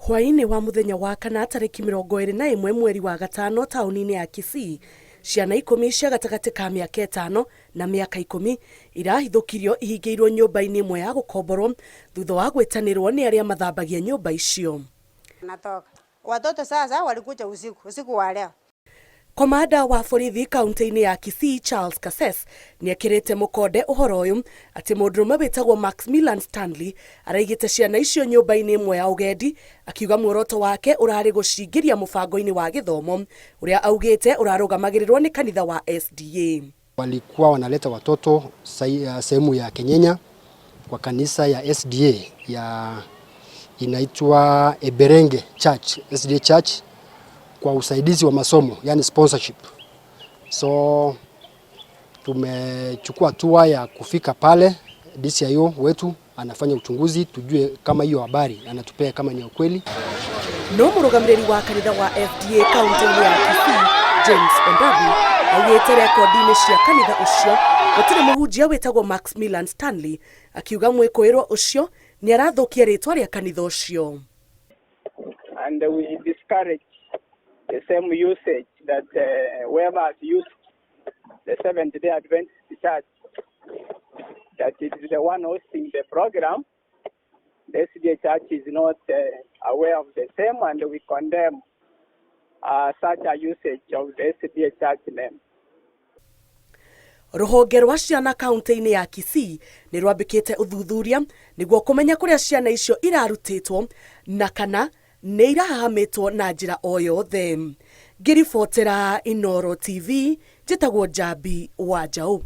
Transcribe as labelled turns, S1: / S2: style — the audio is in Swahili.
S1: Hwaĩ-inĩ wa muthenya wa kana tarĩki 21 mweri wa gatano taũni-inĩ ya Kisii, ciana 10 cia gatagatĩ ka mĩaka 5 na mĩaka 10 irahithũkirio ihingĩirwo nyũmba-inĩ ĩmwe ya gũkomborwo thutha wa gwĩtanĩrwo nĩ arĩa mathambagia nyũmba icio.
S2: Natoka. Watoto sasa walikuja usiku wa leo.
S1: Komanda wa borithi kaunti-inĩ ya Kisii Charles Kasses nĩekĩrĩte mũkonde ũhoro ũyũ atĩ mũndũrũme wĩtagwo Maximilian Stanley araigĩte ciana icio nyũmba-inĩ ĩmwe ya ũgendi, akiuga muoroto wake ũrarĩ gũcingĩria mũbango-inĩ wa gĩthomo ũrĩa augĩte ũrarũgamagĩrĩrwo nĩ kanitha wa SDA.
S3: Walikuwa wanaleta watoto sehemu ya Kenyenya kwa kanisa ya SDA ya inaitwa Eberenge Church, SDA Church, kwa usaidizi wa masomo, yani sponsorship. So tumechukua hatua ya kufika pale, DCIO wetu anafanya uchunguzi tujue kama hiyo habari anatupea kama ni ukweli.
S1: No mũrũgamĩrĩri wa kanitha wa FDA kaunti-inĩ ya Kisii James Ondabu augĩte rekondi-inĩ cia kanitha ũcio gũtirĩ mũhunjia wĩtagwo Maximilian Stanley, akiuga mwĩkũĩrwo ũcio nĩ arathũkia rĩtwa rĩa kanitha ũcio.
S4: And we discourage the same usage that whoever has used the Seventh-day Adventist Church, that it is the one hosting the program. The SDA Church is not aware of the same, and we condemn such a usage of the SDA Church name.
S1: Rũhonge rwa ciana kaunti-inĩ ya Kisii nĩ rwambĩkĩte ũthuthuria nĩguo kũmenya kũrĩa ciana icio irarutĩtwo na kana nĩ irahahamĩtwo na njĩra o yothe. Ngĩribotera Inooro TV, njĩtagwo Njambi wa Njaũ.